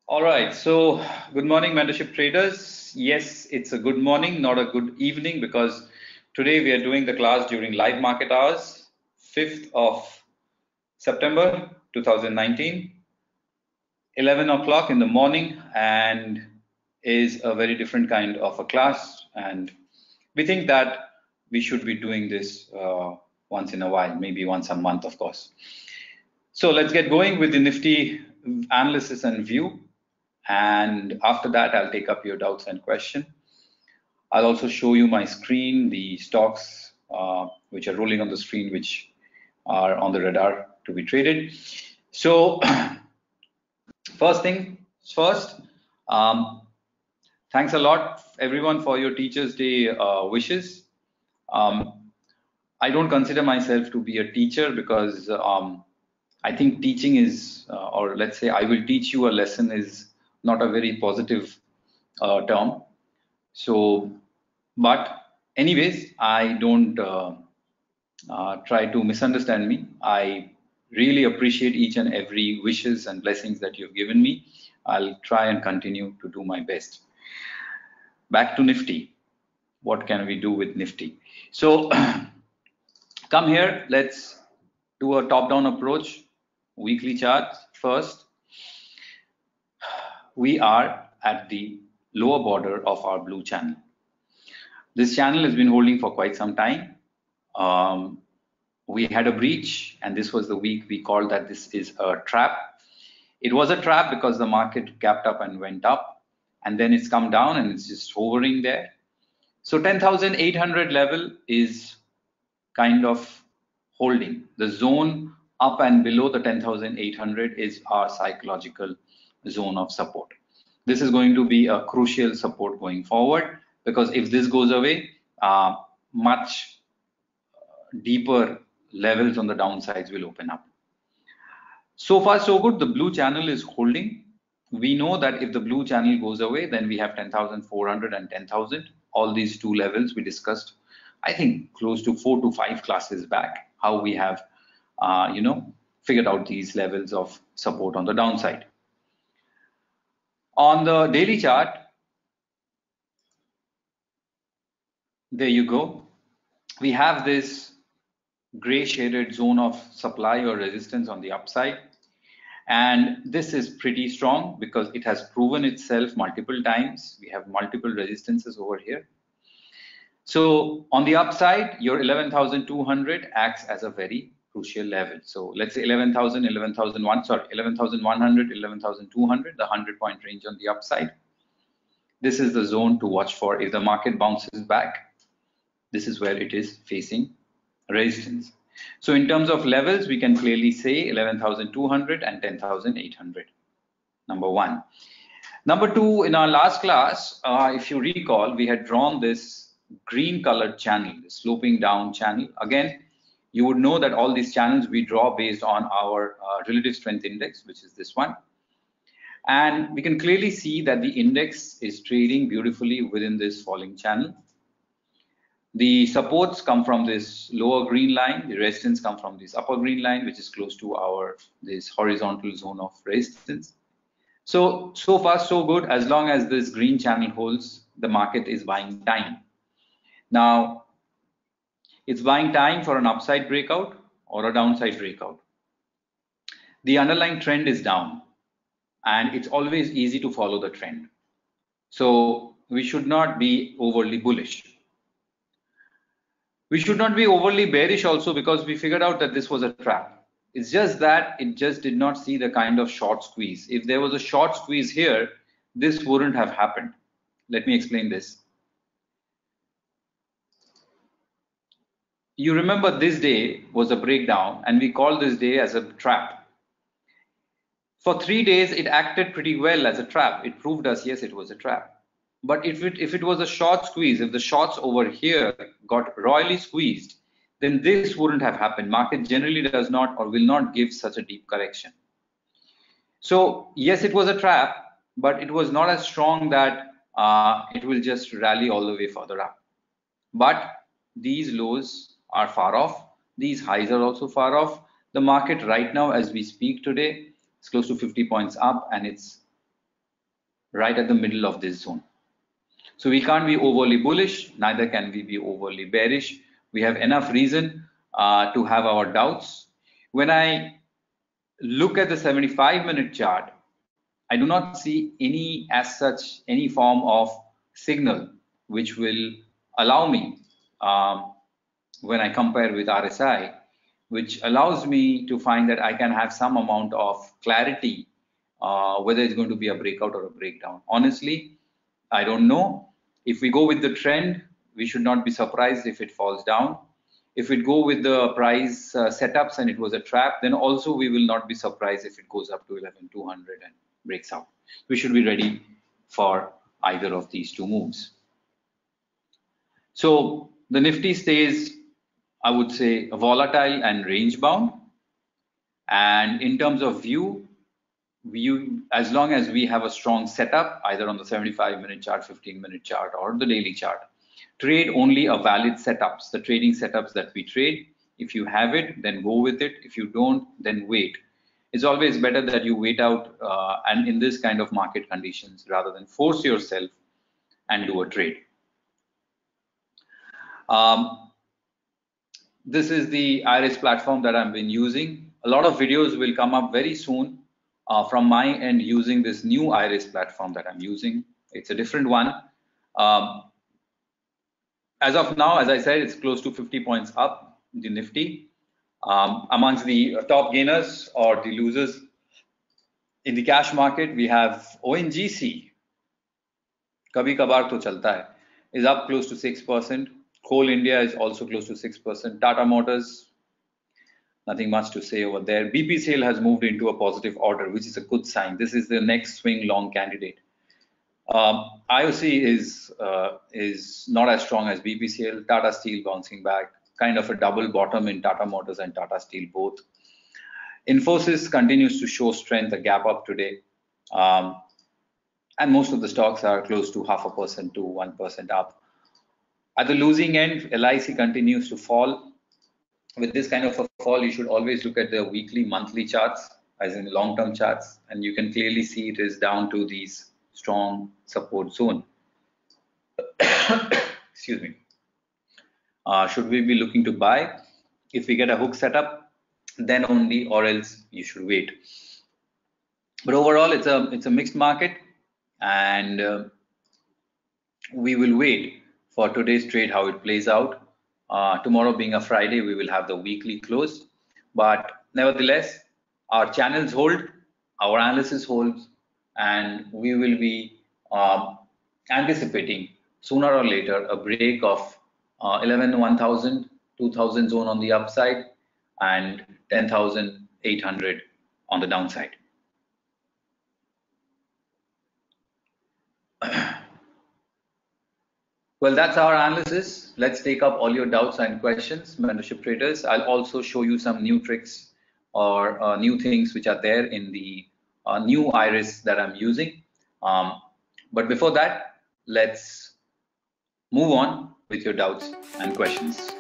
All right, so good morning, mentorship traders. Yes, it's a good morning, not a good evening, because today we are doing the class during live market hours, 5th of September 2019, 11 o'clock in the morning, and is a very different kind of a class. And we think that we should be doing this once in a while, maybe once a month, of course. So let's get going with the Nifty analysis and view. And after that, I'll take up your doubts and questions. I'll also show you my screen, the stocks which are rolling on the screen, which are on the radar to be traded. So first thing first, thanks a lot everyone for your Teachers Day wishes. I don't consider myself to be a teacher because I think teaching is, or let's say I will teach you a lesson, is not a very positive term. So, but anyways, I don't try to misunderstand me. I really appreciate each and every wishes and blessings that you've given me. I'll try and continue to do my best. Back to Nifty. What can we do with Nifty? So come here, let's do a top-down approach. Weekly charts first. We are at the lower border of our blue channel. This channel has been holding for quite some time. We had a breach, and this was the week we called that this is a trap. It was a trap because the market gapped up and went up, and then it's come down and it's just hovering there. So 10,800 level is kind of holding. The zone up and below the 10,800 is our psychological zone of support. This is going to be a crucial support going forward, because if this goes away, much deeper levels on the downsides will open up. So far so good. The blue channel is holding. We know that if the blue channel goes away, then we have 10,400 and 10,000. All these two levels we discussed, I think close to 4 to 5 classes back, how we have figured out these levels of support on the downside. On the daily chart, there you go. We have this gray shaded zone of supply or resistance on the upside. And this is pretty strong because it has proven itself multiple times. We have multiple resistances over here. So on the upside, your 11,200 acts as a very crucial level. So let's say 11,000, 11,100, 11,200, the 100-point range on the upside. This is the zone to watch for. If the market bounces back, this is where it is facing resistance. So in terms of levels, we can clearly say 11,200 and 10,800, number one. Number two, in our last class, if you recall, we had drawn this green colored channel, the sloping down channel. Again, you would know that all these channels we draw based on our relative strength index, which is this one. And we can clearly see that the index is trading beautifully within this falling channel. The supports come from this lower green line. The resistance come from this upper green line, which is close to this horizontal zone of resistance. So far so good. As long as this green channel holds, the market is buying time. Now, it's buying time for an upside breakout or a downside breakout. The underlying trend is down, and it's always easy to follow the trend. So we should not be overly bullish. We should not be overly bearish also, because we figured out that this was a trap. It's just that it just did not see the kind of short squeeze. If there was a short squeeze here, this wouldn't have happened. Let me explain this. You remember this day was a breakdown, and we called this day as a trap. For 3 days, it acted pretty well as a trap. It proved us, yes, it was a trap. But if it was a short squeeze, if the shorts over here got royally squeezed, then this wouldn't have happened. Market generally does not or will not give such a deep correction. So yes, it was a trap, but it was not as strong that it will just rally all the way further up. But these lows are far off. These highs are also far off. The market right now, as we speak today, is close to 50 points up, and it's right at the middle of this zone. So we can't be overly bullish, neither can we be overly bearish. We have enough reason to have our doubts. When I look at the 75-minute chart, I do not see any as such, any form of signal which will allow me, when I compare with RSI, which allows me to find that I can have some amount of clarity whether it's going to be a breakout or a breakdown. Honestly, I don't know. If we go with the trend, we should not be surprised if it falls down. If it go with the price setups and it was a trap, then also we will not be surprised if it goes up to 11,200 and breaks out. We should be ready for either of these two moves. So the Nifty stays, I would say, volatile and range bound. And in terms of view, as long as we have a strong setup, either on the 75-minute chart, 15-minute chart, or the daily chart, trade only a valid setups, the trading setups that we trade. If you have it, then go with it. If you don't, then wait. It's always better that you wait out and in this kind of market conditions rather than force yourself and do a trade. This is the Iris platform that I've been using. A lot of videos will come up very soon from my end using this new Iris platform that I'm using. It's a different one. As of now, as I said, it's close to 50 points up, the Nifty. Amongst the top gainers or the losers in the cash market, we have ONGC. Kabhi kabar to chalta hai, is up close to 6%. Coal India is also close to 6%. Tata Motors, nothing much to say over there. BPCL has moved into a positive order, which is a good sign. This is the next swing long candidate. IOC is not as strong as BPCL. Tata Steel bouncing back, kind of a double bottom in Tata Motors and Tata Steel both. Infosys continues to show strength, a gap up today. And most of the stocks are close to 0.5% to 1% up. At the losing end, LIC continues to fall. With this kind of a fall, you should always look at the weekly, monthly charts, as in the long-term charts, and you can clearly see it is down to these strong support zone. Excuse me. Should we be looking to buy? If we get a hook setup, then only, or else you should wait. But overall, it's a mixed market, and we will wait for today's trade, how it plays out. Tomorrow being a Friday, we will have the weekly close. But nevertheless, our channels hold, our analysis holds, and we will be anticipating sooner or later a break of 11,100, 2,000 zone on the upside and 10,800 on the downside. Well, that's our analysis. Let's take up all your doubts and questions, membership traders. I'll also show you some new tricks or new things which are there in the new Iris that I'm using. But before that, let's move on with your doubts and questions.